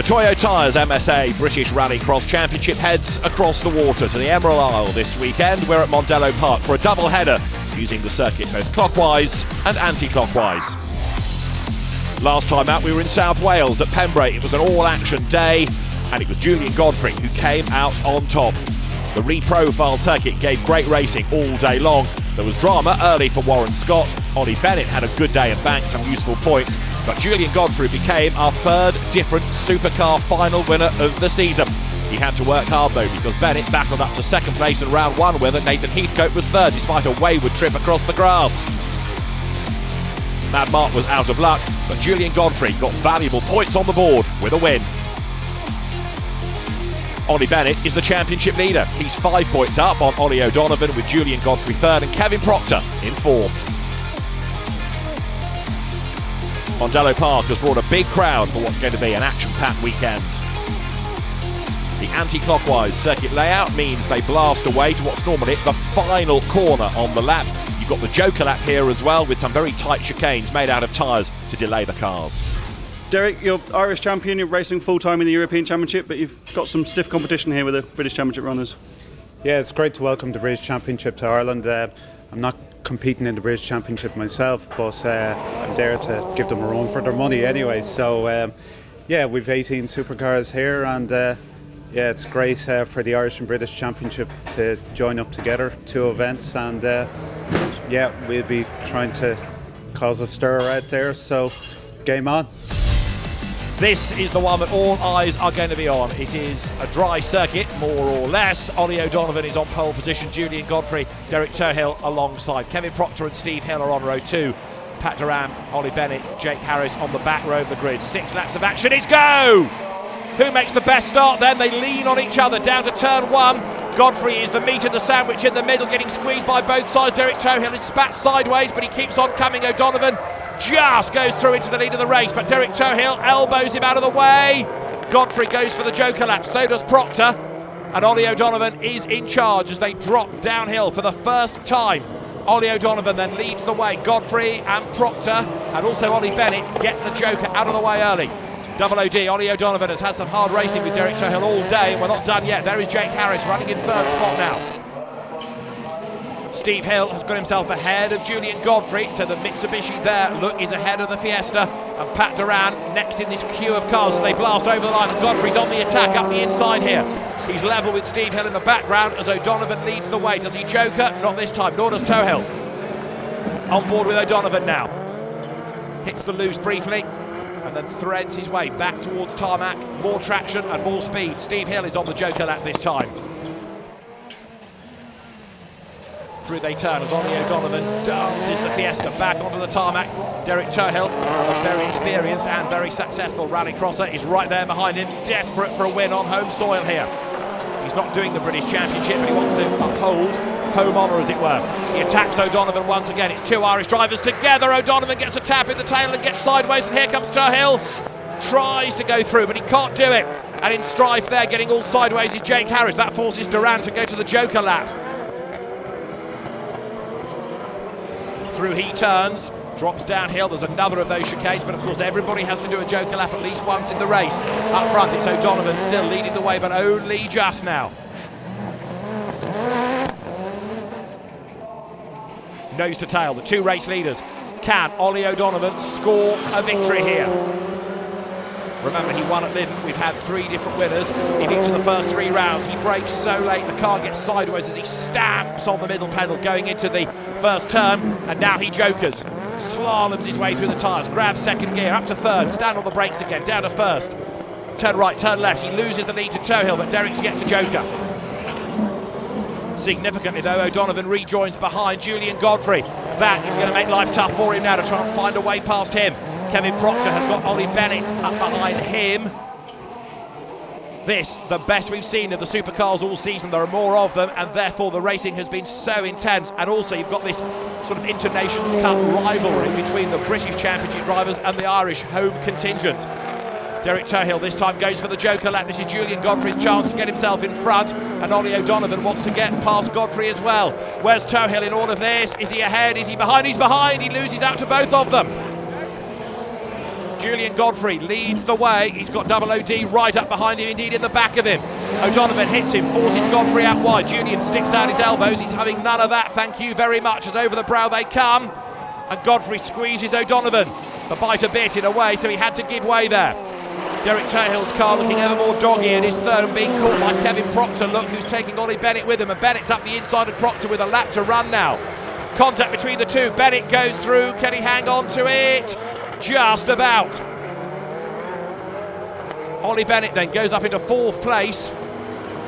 Toyo Tyres MSA British Rallycross Championship heads across the water to the Emerald Isle this weekend. We're at Mondello Park for a double header using the circuit both clockwise and anti-clockwise. Last time out we were in South Wales at Pembrey. It was an all-action day and it was Julian Godfrey who came out on top. The re-profiled circuit gave great racing all day long. There was drama early for Warren Scott. Ollie Bennett had a good day and banked some useful points. But Julian Godfrey became our third different Supercar final winner of the season. He had to work hard though, because Bennett battled up to second place in round one, where Nathan Heathcote was third despite a wayward trip across the grass. Mad Mark was out of luck, but Julian Godfrey got valuable points on the board with a win. Ollie Bennett is the championship leader. He's 5 points up on Ollie O'Donovan, with Julian Godfrey third and Kevin Proctor in fourth. Mondello Park has brought a big crowd for what's going to be an action-packed weekend. The anti-clockwise circuit layout means they blast away to what's normally the final corner on the lap. You've got the Joker lap here as well, with some very tight chicanes made out of tyres to delay the cars. Derek, you're Irish champion, you're racing full-time in the European Championship, but you've got some stiff competition here with the British Championship runners. Yeah, it's great to welcome the British Championship to Ireland. I'm not competing in the British Championship myself, but I'm there to give them a run for their money anyway. So yeah, we've 18 supercars here, and yeah, it's great for the Irish and British Championship to join up together, two events, and yeah, we'll be trying to cause a stir out there, so game on. This is the one that all eyes are going to be on. It is a dry circuit, more or less. Ollie O'Donovan is on pole position, Julian Godfrey, Derek Tohill alongside. Kevin Proctor and Steve Hill are on row 2. Pat Duran, Ollie Bennett, Jake Harris on the back row of the grid. 6 laps of action, it's go! Who makes the best start then? They lean on each other down to turn 1. Godfrey is the meat of the sandwich in the middle, getting squeezed by both sides. Derek Tohill is spat sideways, but he keeps on coming. O'Donovan just goes through into the lead of the race, but Derek Tohill elbows him out of the way. Godfrey goes for the Joker lap, so does Proctor, and Ollie O'Donovan is in charge as they drop downhill for the first time. Ollie O'Donovan then leads the way. Godfrey and Proctor and also Ollie Bennett get the Joker out of the way early. Double OD, Ollie O'Donovan has had some hard racing with Derek Tohill all day, and we're not done yet. There is Jake Harris running in third spot now. Steve Hill has got himself ahead of Julian Godfrey, so the Mitsubishi there, look, is ahead of the Fiesta. And Pat Duran next in this queue of cars as they blast over the line. And Godfrey's on the attack up the inside here. He's level with Steve Hill in the background as O'Donovan leads the way. Does he Joker? Not this time, nor does Tohill. On board with O'Donovan now. Hits the loose briefly and then threads his way back towards tarmac. More traction and more speed. Steve Hill is on the Joker lap this time. Through they turn as Ollie O'Donovan dances the Fiesta back onto the tarmac. Derek Tohill, a very experienced and very successful rallycrosser, is right there behind him, desperate for a win on home soil here. He's not doing the British Championship, but he wants to uphold home honour, as it were. He attacks O'Donovan once again. It's 2 Irish drivers together. O'Donovan gets a tap in the tail and gets sideways, and here comes Tohill. Tries to go through, but he can't do it. And in strife there, getting all sideways, is Jake Harris. That forces Duran to go to the Joker lap. Through he turns, drops downhill. There's another of those chicanes, but of course everybody has to do a Joker lap at least once in the race. Up front it's O'Donovan still leading the way, but only just now. Nose to tail, the 2 race leaders. Can Ollie O'Donovan score a victory here? Remember, he won at Lyndon. We've had 3 different winners in each of the first 3 rounds. He brakes so late, the car gets sideways as he stamps on the middle pedal going into the first turn, and now he jokers. Slaloms his way through the tyres, grabs second gear, up to third, stand on the brakes again, down to first. Turn right, turn left, he loses the lead to Tohill, but Derek's yet to joker. Significantly though, O'Donovan rejoins behind Julian Godfrey. That is going to make life tough for him now to try and find a way past him. Kevin Proctor has got Ollie Bennett up behind him. This, the best we've seen of the supercars all season. There are more of them, and therefore the racing has been so intense. And also you've got this sort of Inter-Nations Cup rivalry between the British Championship drivers and the Irish home contingent. Derek Tohill this time goes for the Joker lap. This is Julian Godfrey's chance to get himself in front, and Ollie O'Donovan wants to get past Godfrey as well. Where's Tohill in all of this? Is he ahead? Is he behind? He's behind. He loses out to both of them. Julian Godfrey leads the way. He's got Double OD right up behind him, indeed in the back of him. O'Donovan hits him, forces Godfrey out wide. Julian sticks out his elbows. He's having none of that, thank you very much, as over the brow they come. And Godfrey squeezes O'Donovan. The bite a bit in a way, so he had to give way there. Derek Turhill's car looking ever more doggy in his third and being caught by Kevin Proctor, look, who's taking Ollie Bennett with him, and Bennett's up the inside of Proctor with a lap to run now. Contact between the two, Bennett goes through, can he hang on to it? Just about. Ollie Bennett then goes up into 4th place.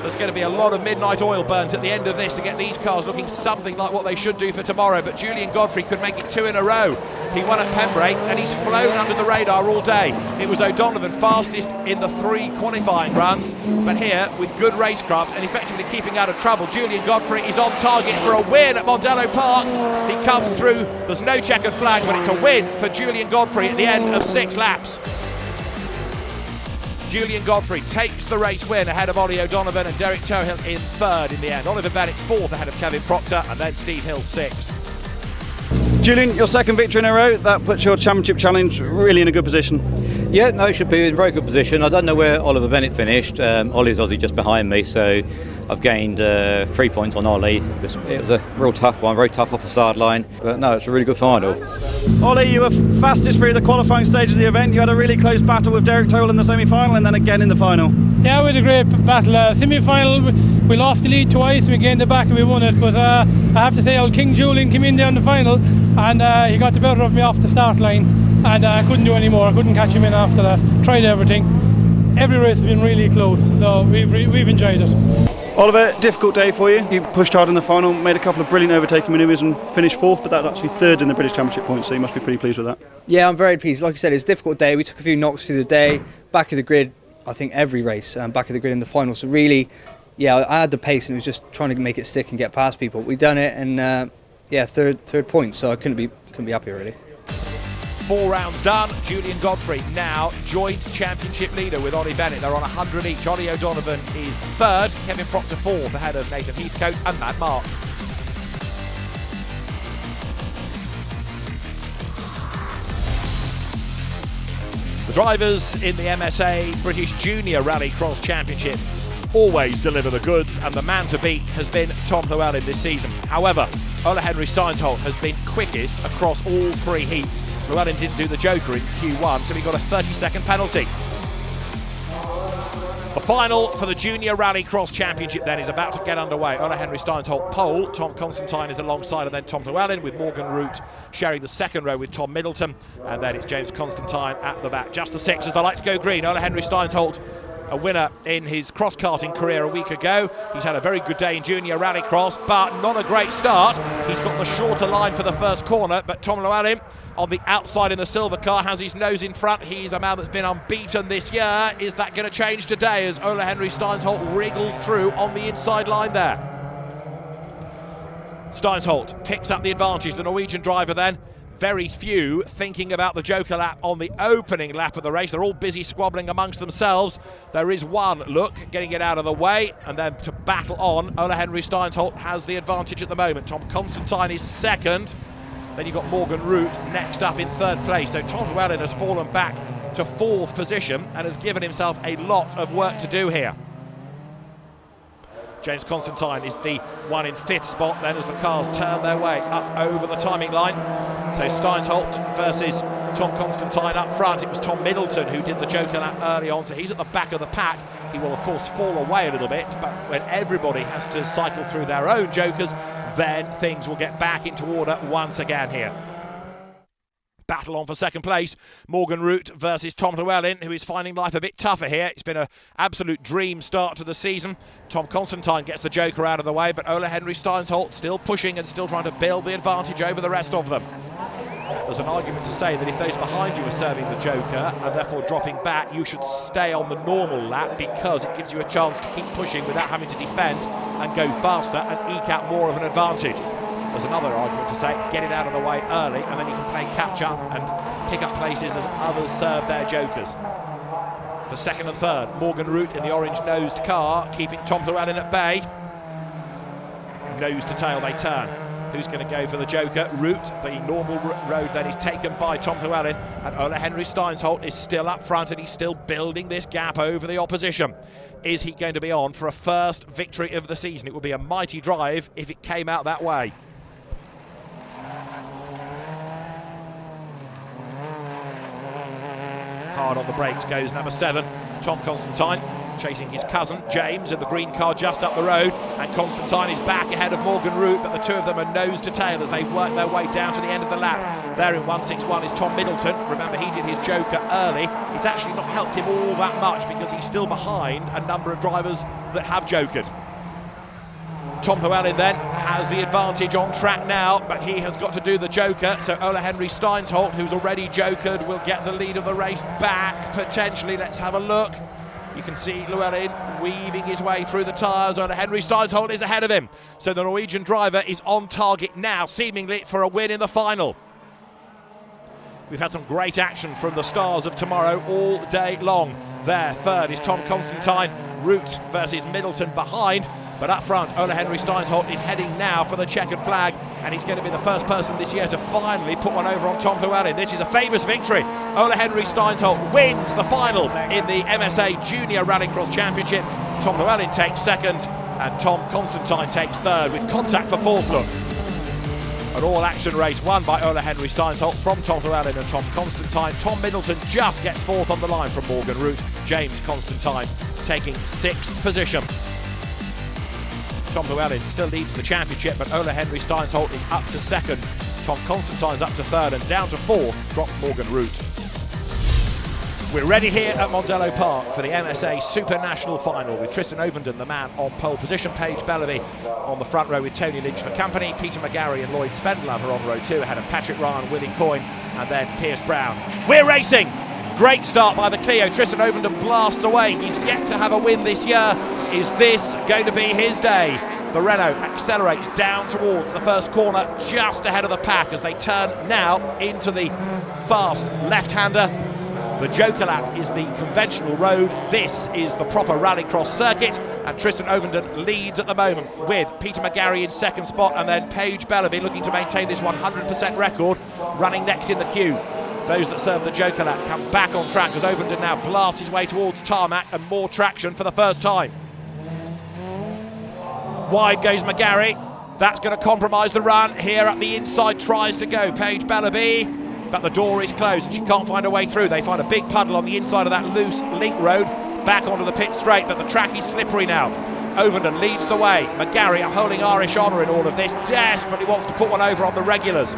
There's going to be a lot of midnight oil burnt at the end of this to get these cars looking something like what they should do for tomorrow, but Julian Godfrey could make it 2 in a row. He won at Pembrey and he's flown under the radar all day. It was O'Donovan fastest in the 3 qualifying runs, but here with good racecraft and effectively keeping out of trouble, Julian Godfrey is on target for a win at Mondello Park. He comes through, there's no checkered flag, but it's a win for Julian Godfrey at the end of 6 laps. Julian Godfrey takes the race win ahead of Ollie O'Donovan and Derek Turhill in 3rd in the end. Oliver Bennett's 4th ahead of Kevin Proctor, and then Steve Hill 6th. Julian, your 2nd victory in a row, that puts your championship challenge really in a good position. Yeah, no, it should be in a very good position. I don't know where Oliver Bennett finished. Ollie's obviously just behind me, so I've gained 3 points on Ollie. It was a real tough one, very tough off the start line, but no, it's a really good final. Ollie, you were fastest through the qualifying stage of the event. You had a really close battle with Derek Turhill in the semi-final and then again in the final. Yeah, we had a great battle. Semi-final, we lost the lead twice, we gained the back and we won it, but I have to say old King Julian came in there in the final and he got the better of me off the start line, and I couldn't do any more. I couldn't catch him in after that. Tried everything. Every race has been really close, so we've enjoyed it. Oliver, difficult day for you. You pushed hard in the final, made a couple of brilliant overtaking manoeuvres and finished 4th, but that's actually 3rd in the British Championship points, so you must be pretty pleased with that. Yeah, I'm very pleased. Like I said, it's a difficult day. We took a few knocks through the day, back of the grid, I think every race, back of the grid in the final. So really, yeah, I had the pace and it was just trying to make it stick and get past people. We've done it, and yeah, third point, so I couldn't be happy really. 4 rounds done. Julian Godfrey now joint championship leader with Ollie Bennett. They're on 100 each. Ollie O'Donovan is 3rd, Kevin Proctor 4th ahead of Nathan Heathcote and Matt Mark. The drivers in the MSA British Junior Rallycross Championship always deliver the goods, and the man to beat has been Tom Llewellyn this season. However, Ola Henry Steinsholt has been quickest across all 3 heats. Llewellyn didn't do the joker in Q1, so he got a 30-second penalty. The final for the Junior Rallycross Championship then is about to get underway. Ola Henry Steinsholt pole, Tom Constantine is alongside, and then Tom Llewellyn with Morgan Root sharing the 2nd row with Tom Middleton, and then it's James Constantine at the back. Just the 6 as the lights go green. Ola Henry Steinsholt, a winner in his cross-karting career a week ago. He's had a very good day in Junior Rallycross, but not a great start. He's got the shorter line for the first corner, but Tom Llewellyn on the outside in the Supercar has his nose in front. He's a man that's been unbeaten this year. Is that going to change today as Ola Henry Steinsholt wriggles through on the inside line there? Steinsholt picks up the advantage, the Norwegian driver then. Very few thinking about the joker lap on the opening lap of the race. They're all busy squabbling amongst themselves. There is one look getting it out of the way, and then to battle on, Ola Henry Steinsholt has the advantage at the moment. Tom Constantine is 2nd. Then you've got Morgan Root next up in 3rd place. So Tom Llewellyn has fallen back to 4th position and has given himself a lot of work to do here. James Constantine is the one in 5th spot then as the cars turn their way up over the timing line. So Steinsholt versus Tom Constantine up front. It was Tom Middleton who did the joker lap early on, so he's at the back of the pack. He will of course fall away a little bit, but when everybody has to cycle through their own jokers, then things will get back into order once again here. Battle on for 2nd place. Morgan Root versus Tom Llewellyn, who is finding life a bit tougher here. It's been an absolute dream start to the season. Tom Constantine gets the joker out of the way, but Ola Henry Steinsholt still pushing and still trying to build the advantage over the rest of them. There's an argument to say that if those behind you are serving the joker and therefore dropping back, you should stay on the normal lap because it gives you a chance to keep pushing without having to defend and go faster and eke out more of an advantage. There's another argument to say, get it out of the way early and then you can play catch up and pick up places as others serve their jokers. For 2nd and 3rd, Morgan Root in the orange-nosed car, keeping Tom Llewellyn at bay. Nose to tail they turn. who's going to go for the Joker route. The normal road then is taken by Tom Llewellyn, and Ole Henry Steinsholt is still up front, and he's still building this gap over the opposition. Is he going to be on for a first victory of the season? It would be a mighty drive if it came out that way. Hard on the brakes goes number 7, Tom Constantine, chasing his cousin James in the green car just up the road, and Constantine is back ahead of Morgan Root, but the two of them are nose to tail as they work their way down to the end of the lap. There in 161 is Tom Middleton. Remember, he did his Joker early. It's actually not helped him all that much because he's still behind a number of drivers that have Jokered. Tom Llewellyn then has the advantage on track now, but he has got to do the Joker, so Ole Henry Steinsholt, who's already Jokered, will get the lead of the race back, potentially. Let's have a look. You can see Llewellyn weaving his way through the tyres. Ole Henry Steinsholt is ahead of him, so the Norwegian driver is on target now, seemingly for a win in the final. We've had some great action from the stars of tomorrow all day long. There, third is Tom Constantine, Root versus Middleton behind. But up front, Ole Henry Steinsholt is heading now for the checkered flag, and he's going to be the first person this year to finally put one over on Tom Llewellyn. This is a famous victory. Ole Henry Steinsholt wins the final in the MSA Junior Rallycross Championship. Tom Llewellyn takes second, and Tom Constantine takes third, with contact for fourth. Look, an all-action race won by Ole Henry Steinsholt from Tom Llewellyn and Tom Constantine. Tom Middleton just gets fourth on the line from Morgan Root. James Constantine taking 6th position. Tom Llewellyn still leads the championship, but Ole Henry Steinsholt is up to second. Tom Constantine's up to third, and down to fourth drops Morgan Root. We're ready here at Mondello Park for the MSA Supernational final, with Tristan Ovenden, the man on pole position. Paige Bellaby on the front row with Tony Lynch for company. Peter McGarry and Lloyd Spendlover on row 2, ahead of Patrick Ryan, Willie Coyne, and then Pierce Brown. We're racing! Great start by the Clio. Tristan Ovenden blasts away. He's yet to have a win this year. Is this going to be his day? The Renault accelerates down towards the first corner, just ahead of the pack as they turn now into the fast left-hander. The Joker lap is the conventional road. This is the proper Rallycross circuit, and Tristan Ovenden leads at the moment with Peter McGarry in second spot, and then Paige Bellaby looking to maintain this 100% record, running next in the queue. Those that serve the Joker lap come back on track as Ovenden now blasts his way towards tarmac and more traction for the first time. Wide goes McGarry. That's going to compromise the run. Here up the inside tries to go Paige Bellaby, but the door is closed and she can't find her way through. They find a big puddle on the inside of that loose link road, back onto the pit straight, but the track is slippery now. Ovenden leads the way. McGarry holding Irish honour in all of this, desperately wants to put one over on the regulars.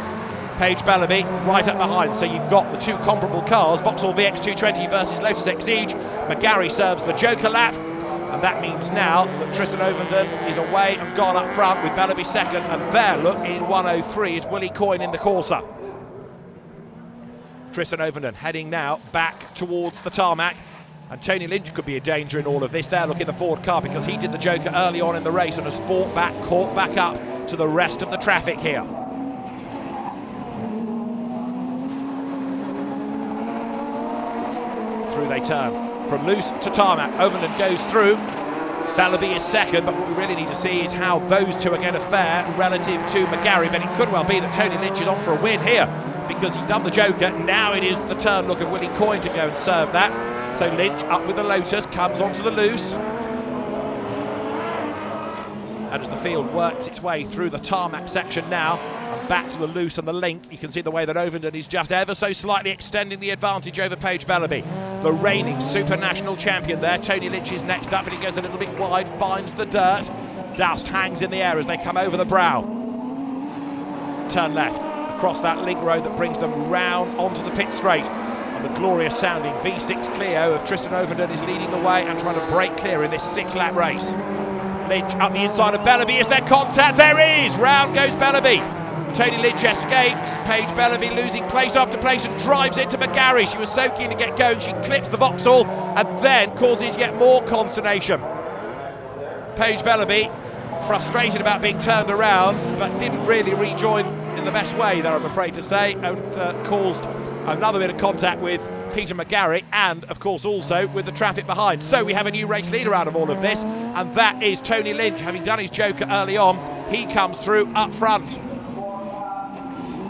Paige Bellaby right up behind, so you've got the two comparable cars, Vauxhall VX220 versus Lotus Exige. McGarry serves the Joker lap, and that means now that Tristan Ovenden is away and gone up front with Bellaby second, and there, look, in 103 is Willie Coyne in the Corsa. Tristan Ovenden heading now back towards the tarmac, and Tony Lynch could be a danger in all of this. There, look, in the Ford car, because he did the Joker early on in the race and has fought back, caught back up to the rest of the traffic here. Through they turn, from loose to tarmac. Ovenden goes through. Bellaby is second, but what we really need to see is how those two are going to fare relative to McGarry. But it could well be that Tony Lynch is on for a win here, because he's done the Joker. Now it is the turn, look, of Willie Coyne to go and serve that. So Lynch up with the Lotus, comes onto the loose. And as the field works its way through the tarmac section now, and back to the loose and the link, you can see the way that Ovenden is just ever so slightly extending the advantage over Paige Bellaby. The reigning Supernational champion there. Tony Lynch is next up, but he goes a little bit wide, finds the dirt. Dust hangs in the air as they come over the brow. Turn left, across that link road that brings them round onto the pit straight. And the glorious sounding V6 Clio of Tristan Ovenden is leading the way and trying to break clear in this 6-lap race. Lynch up the inside of Bellaby. Is there contact? There is! Round goes Bellaby. Tony Lynch escapes. Paige Bellaby losing place after place and drives into McGarry. She was so keen to get going, she clips the Vauxhall and then causes yet more consternation. Paige Bellaby frustrated about being turned around, but didn't really rejoin in the best way there, I'm afraid to say, and caused another bit of contact with Peter McGarry, and of course also with the traffic behind. So we have a new race leader out of all of this, and that is Tony Lynch. Having done his Joker early on, he comes through up front.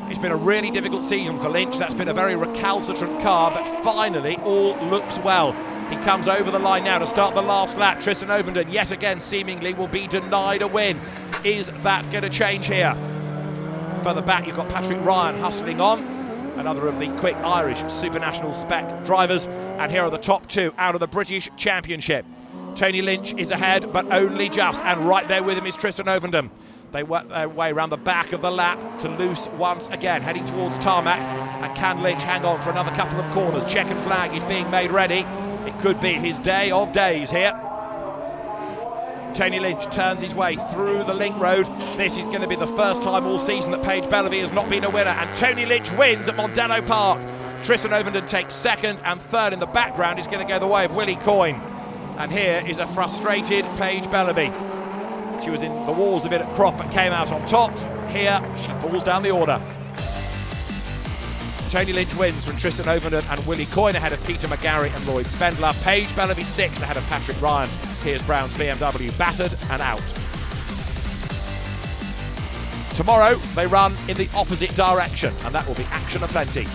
It's been a really difficult season for Lynch. That's been a very recalcitrant car, but finally all looks well. He comes over the line now to start the last lap. Tristan Ovenden yet again seemingly will be denied a win. Is that going to change here? Further back you've got Patrick Ryan hustling on, another of the quick Irish Supernational spec drivers, and here are the top two out of the British Championship. Tony Lynch is ahead, but only just, and right there with him is Tristan Ovenden. They work their way around the back of the lap to loose once again, heading towards tarmac, and can Lynch hang on for another couple of corners? Checkered flag is being made ready. It could be his day of days here. Tony Lynch turns his way through the link road. This is going to be the first time all season that Paige Bellaby has not been a winner, and Tony Lynch wins at Mondello Park. Tristan Ovenden takes second, and third in the background is going to go the way of Willie Coyne. And here is a frustrated Paige Bellaby. She was in the walls a bit at Crop but came out on top. Here she falls down the order. Tony Lynch wins from Tristan Ovenden and Willie Coyne ahead of Peter McGarry and Lloyd Spendler. Paige Bellaby sixth ahead of Patrick Ryan. Piers Brown's BMW battered and out. Tomorrow they run in the opposite direction, and that will be action aplenty.